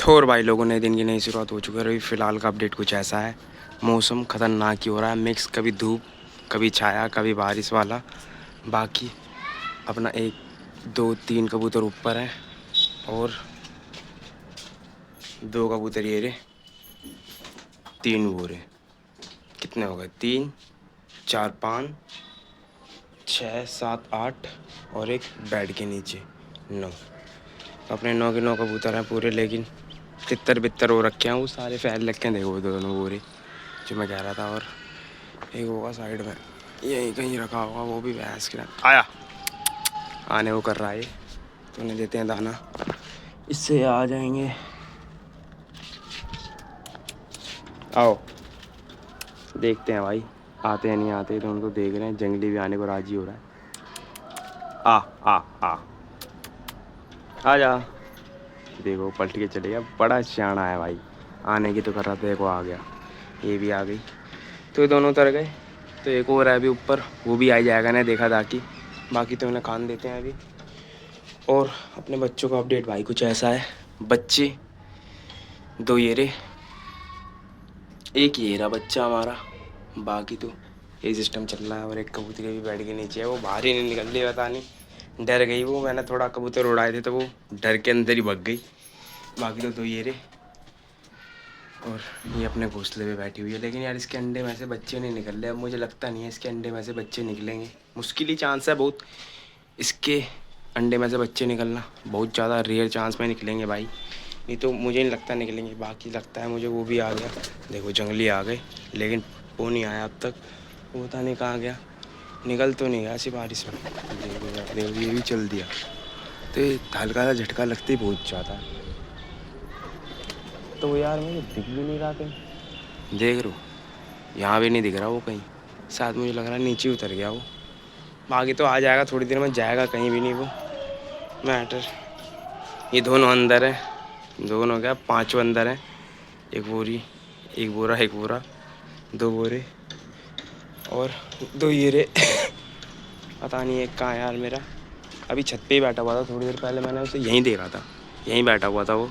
तो और भाई लोगों ने दिन की नई शुरुआत हो चुकी है। अभी फ़िलहाल का अपडेट कुछ ऐसा है, मौसम ख़तरनाक ही हो रहा है, मिक्स कभी धूप कभी छाया कभी बारिश वाला। बाकी अपना 1 2 3 कबूतर ऊपर हैं और 2 कबूतर ये रहे, 3 वो रहे। कितने हो गए? 3 4 5 6 7 8 और एक बेड के नीचे 9। तो अपने 9 के 9 कबूतर हैं पूरे, लेकिन तितर बितर हो रखे हैं, वो सारे फैल रखे हैं। देखो वो दोनों बोरे जो मैं कह रहा था, और एक होगा साइड में यहीं कहीं रखा होगा, वो भी भैंस के आया आने वो कर रहा है। तो उन्हें देते हैं दाना, इससे आ जाएंगे। आओ देखते हैं भाई आते हैं नहीं आते। तो उनको देख रहे हैं, जंगली भी आने को राजी हो रहा है। आ आ आ आ जा। देखो पलट के चले गया, बड़ा सियाना है भाई। आने की तो कर रहा था, देखो आ गया, ये भी आ गई। तो ये दोनों उतर गए। तो एक और है अभी ऊपर, वो भी आ जाएगा ना, देखा ताकि। बाकी तो उन्हें खान देते हैं अभी। और अपने बच्चों का अपडेट भाई कुछ ऐसा है, बच्चे 2 ये रहे, एक ये रहा बच्चा हमारा। बाकी तो ये सिस्टम चल रहा है। और एक कबूतरी भी बैठ के नीचे है, वो बाहर ही नहीं निकल रही, पता नहीं डर गई वो। मैंने थोड़ा कबूतर उड़ाए थे तो वो डर के अंदर ही भग गई। बाकी तो 2 ये रहे, और ये अपने घोंसले पे बैठी हुई है। लेकिन यार इसके अंडे में से बच्चे नहीं निकल रहे। अब मुझे लगता नहीं है इसके अंडे में से बच्चे निकलेंगे, मुश्किल ही चांस है बहुत इसके अंडे में से बच्चे निकलना, बहुत ज़्यादा रेयर चांस में निकलेंगे भाई। नहीं तो मुझे नहीं लगता निकलेंगे। बाकी लगता है मुझे वो भी आ गया, देखो जंगली आ गए, लेकिन वो नहीं आया अब तक। वो पता नहीं कहाँ गया, निकल तो नहीं गया ऐसी बारिश में। देखो ये भी चल दिया। तो ये हल्का सा झटका लगते ही बहुत ज़्यादा। तो यार मुझे दिख भी नहीं रहा कहीं, देख रो यहाँ भी नहीं दिख रहा वो कहीं। शायद मुझे लग रहा है नीचे उतर गया वो। बाकी तो आ जाएगा थोड़ी देर में, जाएगा कहीं भी नहीं वो मैटर। ये दोनों अंदर है, दोनों क्या 5 अंदर हैं। एक बोरी, एक बोरा, एक बोरा, 2 बोरे और 2 ये रे। पता नहीं एक कहाँ है यार मेरा। अभी छत पे ही बैठा हुआ था, थोड़ी देर पहले मैंने उसे यहीं देखा था, यहीं बैठा हुआ था वो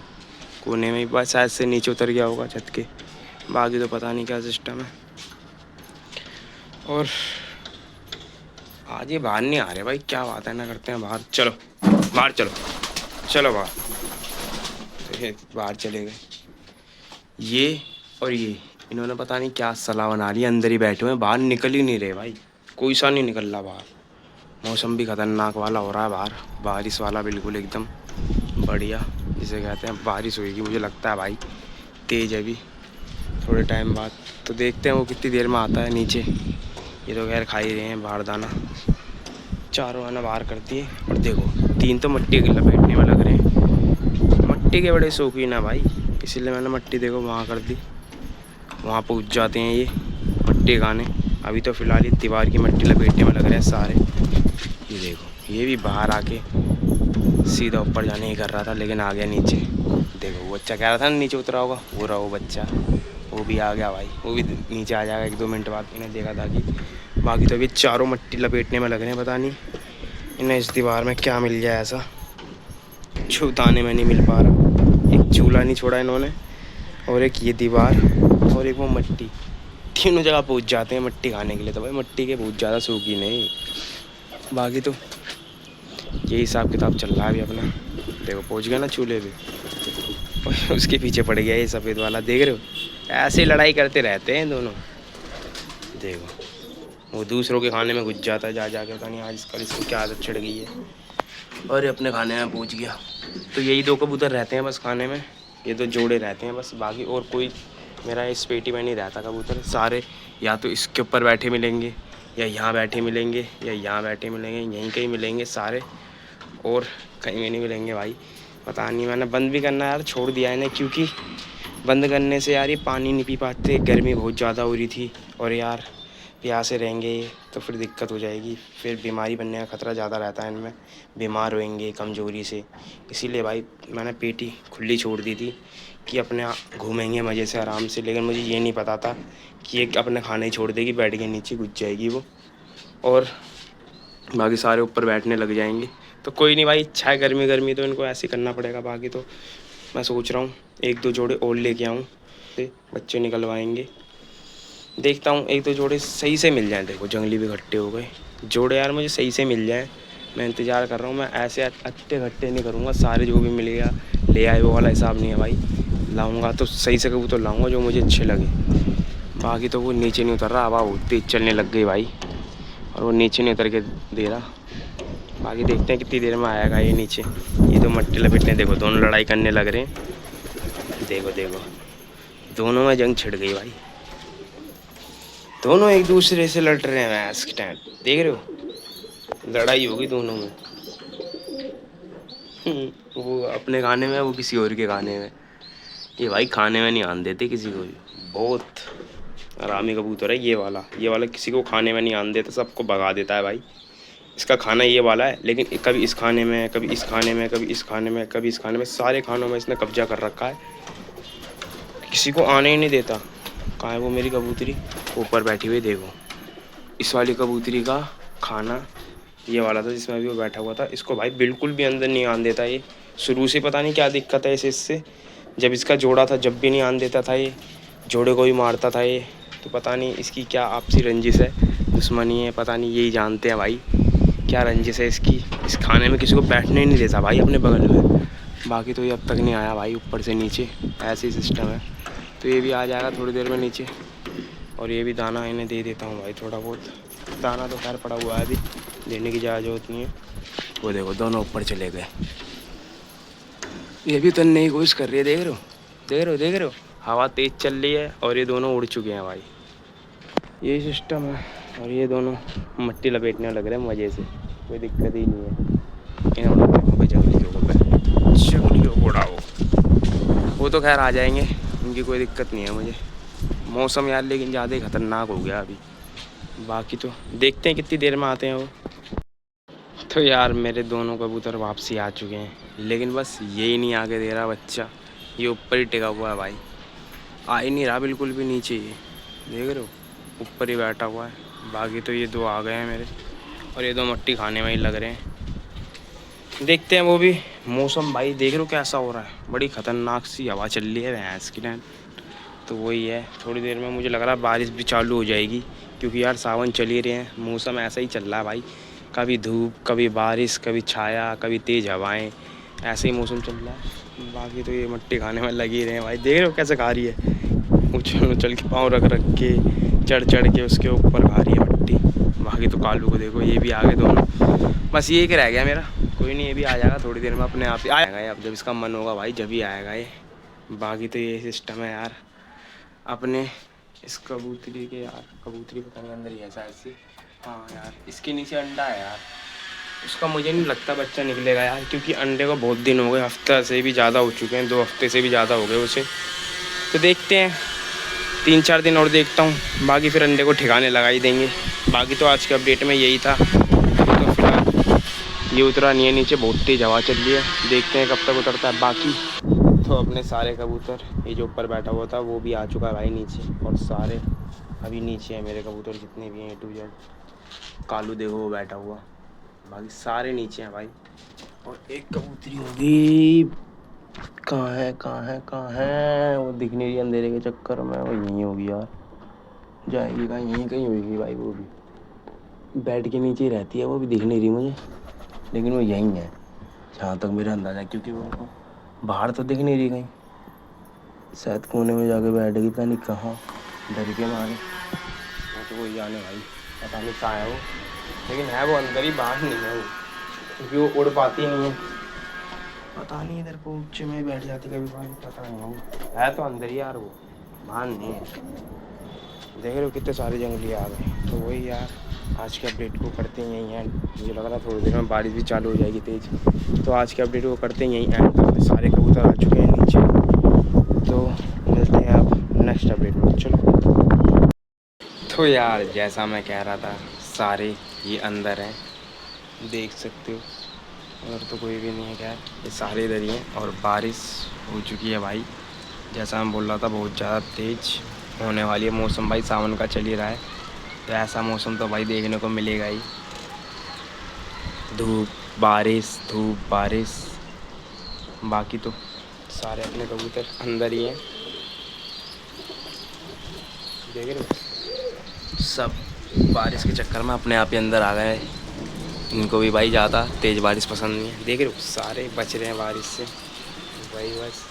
कोने में। बस शायद से नीचे उतर गया होगा छत के। बाकी तो पता नहीं क्या सिस्टम है। और आज ये बाहर नहीं आ रहे भाई, क्या बात है ना, करते हैं बाहर। चलो बाहर चलो, चलो बाहर। तो ये बाहर चले गए ये और ये, इन्होंने पता नहीं क्या सलाह बना ली, अंदर ही बैठे हुए हैं, बाहर निकल ही नहीं रहे भाई। कोई सा नहीं निकल रहा बाहर। मौसम भी खतरनाक वाला हो रहा है बाहर, बारिश वाला बिल्कुल एकदम बढ़िया जिसे कहते हैं। बारिश होगी मुझे लगता है भाई, तेज़ है अभी थोड़े टाइम बाद। तो देखते हैं वो कितनी देर में आता है नीचे। ये तो खैर खा ही रहे हैं बाहर दाना, चारों आना बाहर कर दिए। और देखो 3 तो मट्टी के लपेटने में लग रहे हैं। मट्टी के बड़े शौकीन है भाई, इसीलिए मैंने मट्टी देखो वहाँ कर दी। वहाँ पहुँच जाते हैं ये मट्टी खाने। अभी तो फ़िलहाल ये दीवार की मट्टी लपेटने में लग रहे हैं सारे। ये देखो ये भी बाहर आके सीधा ऊपर जाने ही कर रहा था, लेकिन आ गया नीचे। देखो वो बच्चा कह रहा था ना नीचे उतरा होगा, वो रहा वो बच्चा, वो भी आ गया भाई। वो भी नीचे आ जाएगा 1 2 मिनट बाद, इन्हें देखा था कि। बाकी तो अभी चारों मट्टी लपेटने में लग रहे हैं, पता नहीं इन्हें इस दीवार में क्या मिल जाए ऐसा जो दाने में नहीं मिल पा रहा। एक चूल्हा नहीं छोड़ा इन्होंने, और एक ये दीवार, और एक वो मट्टी। तीनों जगह पहुंच जाते हैं मट्टी खाने के लिए। तो भाई मट्टी के बहुत ज़्यादा शौकीन है। बाकी तो यही हिसाब किताब चल रहा है अभी अपना। देखो पहुंच गया ना चूल्हे पे, उसके पीछे पड़ गया ये सफ़ेद वाला, देख रहे हो। ऐसे लड़ाई करते रहते हैं दोनों। देखो वो दूसरों के खाने में घुस जाता है जा जाके, पता नहीं आज इसको क्या आदत चढ़ गई है। और ये अपने खाने में पहुंच गया। तो यही 2 कबूतर रहते हैं बस खाने में, ये 2 जोड़े रहते हैं बस। बाकी और कोई मेरा इस पेटी में नहीं रहता कबूतर। सारे या तो इसके ऊपर बैठे मिलेंगे, या यहाँ बैठे मिलेंगे, या यहाँ बैठे मिलेंगे, यहीं कहीं मिलेंगे सारे, और कहीं में नहीं मिलेंगे भाई। पता नहीं, मैंने बंद भी करना यार छोड़ दिया है इन्हें, क्योंकि बंद करने से यार ये पानी नहीं पी पाते, गर्मी बहुत ज़्यादा हो रही थी। और यार प्यासे रहेंगे तो फिर दिक्कत हो जाएगी, फिर बीमारी बनने का ख़तरा ज़्यादा रहता है इनमें, बीमार होएंगे कमज़ोरी से। इसीलिए भाई मैंने पेटी खुली छोड़ दी थी कि अपने घूमेंगे मज़े से आराम से। लेकिन मुझे ये नहीं पता था कि ये अपने खाने ही छोड़ देगी, बैठ के नीचे घुस जाएगी वो, और बाकी सारे ऊपर बैठने लग जाएंगे। तो कोई नहीं भाई, इच्छा है गर्मी गर्मी तो इनको ऐसे करना पड़ेगा। बाकी तो मैं सोच रहा हूँ 1-2 जोड़े और लेके आऊँ, बच्चे निकलवाएंगे। देखता हूँ 1-2 जोड़े सही से मिल जाएँ। देखो जंगली भी इकट्ठे हो गए, जोड़े यार मुझे सही से मिल जाएँ। मैं इंतज़ार कर रहा हूँ, मैं ऐसे अट्टे घट्टे नहीं करूँगा, सारे जो भी मिलेगा ले आए वो वाला हिसाब नहीं है भाई। लाऊंगा तो सही से कबूतर लाऊंगा जो मुझे अच्छे लगे। बाकी तो वो नीचे नहीं उतर रहा, हवा बहुत तेज चलने लग गई भाई, और वो नीचे नहीं उतर के दे रहा। बाकी देखते हैं कितनी देर में आएगा ये नीचे। ये तो मट्टी लपेटने, देखो दोनों लड़ाई करने लग रहे हैं। देखो देखो दोनों में जंग छिड़ गई भाई, दोनों एक दूसरे से लड़ रहे हैं। इस टाइम देख रहे हो लड़ाई होगी दोनों में। वो अपने गाने में, वो किसी और के गाने में। ये भाई खाने में नहीं आन देते किसी को भी, बहुत हरामी कबूतर है ये वाला। ये वाला किसी को खाने में नहीं आन देता, सबको भगा देता है भाई। इसका खाना ये वाला है, लेकिन कभी इस खाने में, कभी इस खाने में, कभी इस खाने में, कभी इस खाने में, सारे खानों में इसने कब्जा कर रखा है, किसी को आने ही नहीं देता। कहाँ है वो मेरी कबूतरी? ऊपर बैठी हुई देखो। इस वाली कबूतरी का खाना ये वाला था जिसमें अभी वो बैठा हुआ था। इसको भाई बिल्कुल भी अंदर नहीं आने देता ये, शुरू से पता नहीं क्या दिक्कत है इसे इससे। जब इसका जोड़ा था जब भी नहीं आने देता था ये, जोड़े को ही मारता था ये। तो पता नहीं इसकी क्या आपसी रंजिश है, दुश्मनी है, पता नहीं, यही जानते हैं भाई क्या रंजिश है इसकी। इस खाने में किसी को बैठने ही नहीं देता भाई अपने बगल में। बाकी तो ये अब तक नहीं आया भाई ऊपर से नीचे, ऐसे ही सिस्टम है। तो ये भी आ जाएगा थोड़ी देर में नीचे, और ये भी दाना इन्हें दे देता हूँ भाई थोड़ा बहुत। दाना तो खैर पड़ा हुआ है, अभी देने की जरूरत नहीं है। वो देखो दोनों ऊपर चले गए, ये भी तनने की कोशिश कर रही है। देख रहे हो, देख रहे हो, देख रहे हो, हवा तेज़ चल रही है और ये दोनों उड़ चुके हैं भाई। यही सिस्टम है, और ये दोनों मट्टी लपेटने लग रहे हैं मज़े से, कोई दिक्कत ही नहीं है। जंगलियों को उड़ाओ, वो तो खैर आ जाएंगे, उनकी कोई दिक्कत नहीं है मुझे। मौसम यार लेकिन ज़्यादा ही ख़तरनाक हो गया अभी। बाकी तो देखते हैं कितनी देर में आते हैं वो। तो यार मेरे दोनों कबूतर वापसी आ चुके हैं, लेकिन बस यही नहीं आके दे रहा बच्चा, ये ऊपर ही टिका हुआ है भाई, आ ही नहीं रहा बिल्कुल भी नीचे। ये देख रहे हो ऊपर ही बैठा हुआ है। बाकी तो ये दो आ गए हैं मेरे, और ये दो मट्टी खाने में ही लग रहे हैं। देखते हैं वो भी। मौसम भाई देख रहे हो कैसा हो रहा है, बड़ी ख़तरनाक सी हवा चल रही है भैंस की टाइम। तो वही है, थोड़ी देर में मुझे लग रहा है बारिश भी चालू हो जाएगी, क्योंकि यार सावन चल ही रहे हैं, मौसम ऐसा ही चल रहा है भाई। कभी धूप, कभी बारिश, कभी छाया, कभी तेज़ हवाएं, ऐसे ही मौसम चल रहा है। बाकी तो ये मट्टी खाने में लगी रहे हैं भाई, देख रहे हो कैसे खा रही है, उछल उछल के पाँव रख रख के, चढ़ चढ़ के उसके ऊपर खा रही है मट्टी। बाकी तो कालू को देखो, ये भी आ गए दोनों, बस ये एक रह गया मेरा। कोई नहीं, ये भी आ जाएगा थोड़ी देर में, अपने आप ही आएगा अब, जब इसका मन होगा भाई जब ही आएगा ये। बाकी तो ये सिस्टम है यार अपने इस कबूतरी के। यार कबूतरी पता नहीं अंदर ही है शायद से। हाँ यार इसके नीचे अंडा है यार, उसका मुझे नहीं लगता बच्चा निकलेगा यार, क्योंकि अंडे को बहुत दिन हो गए, हफ्ता से भी ज़्यादा हो चुके हैं, 2 हफ्ते से भी ज़्यादा हो गए उसे। तो देखते हैं 3-4 दिन और देखता हूँ, बाकी फिर अंडे को ठिकाने लगा ही देंगे। बाकी तो आज के अपडेट में यही था। तो फिलहाल ये उतरा नहीं है नीचे, बहुत तेज़ हवा चल रही है, देखते हैं कब तक उतरता है। बाकी तो अपने सारे कबूतर, ये जो ऊपर बैठा हुआ था वो भी आ चुका है भाई नीचे, और सारे अभी नीचे हैं मेरे कबूतर जितने भी हैं A to Z। कालू देखो वो बैठा हुआ, बाकी सारे नीचे हैं भाई। और एक कबूतरी होगी, कहाँ है कहाँ है कहाँ है, वो दिख नहीं रही अंधेरे के चक्कर में, वो यहीं होगी यार, जाएगी कहाँ, यहीं कहीं होगी भाई। वो भी बेड के नीचे ही रहती है, वो भी दिख नहीं रही मुझे, लेकिन वो यहीं है जहाँ तक मेरा अंदाज़ा है, क्योंकि वो बाहर तो दिख नहीं रही कहीं, शायद कोने में जाके बैठ गई, पता नहीं कहाँ, डर के मारे। वो तो वही जाने भाई, पता नहीं कहाँ है वो, लेकिन है वो अंदर ही, बाहर नहीं है वो, क्योंकि वो उड़ पाती नहीं है। पता नहीं इधर ऊँचे में बैठ जाती कभी कभार, पता नहीं वो है तो अंदर ही यार, वो बाहर नहीं है। देख रहे हो कितने सारे जंगली आ गए। तो वही यार आज के अपडेट को करते हैं यहीं एंड। मुझे लग रहा है थोड़ी देर में बारिश भी चालू हो जाएगी तेज़, तो आज के अपडेट को करते हैं यहीं एंड। सारे कबूतर आ चुके हैं नीचे, तो मिलते हैं आप नेक्स्ट अपडेट में। चलो, तो यार जैसा मैं कह रहा था, सारे ये अंदर हैं, देख सकते हो, उधर तो कोई भी नहीं है। खैर ये सारे इधर ही हैं, और बारिश हो चुकी है भाई, जैसा मैं बोल रहा था बहुत ज़्यादा तेज़ होने वाली है। मौसम भाई सावन का चल ही रहा है, तो ऐसा मौसम तो भाई देखने को मिलेगा ही, धूप बारिश धूप बारिश। बाकी तो सारे अपने कबूतर अंदर ही हैं, देख रहे हो। सब बारिश के चक्कर में अपने आप ही अंदर आ गए। इनको भी भाई ज़्यादा तेज़ बारिश पसंद नहीं है, देख रहे हो सारे बच रहे हैं बारिश से। भाई बस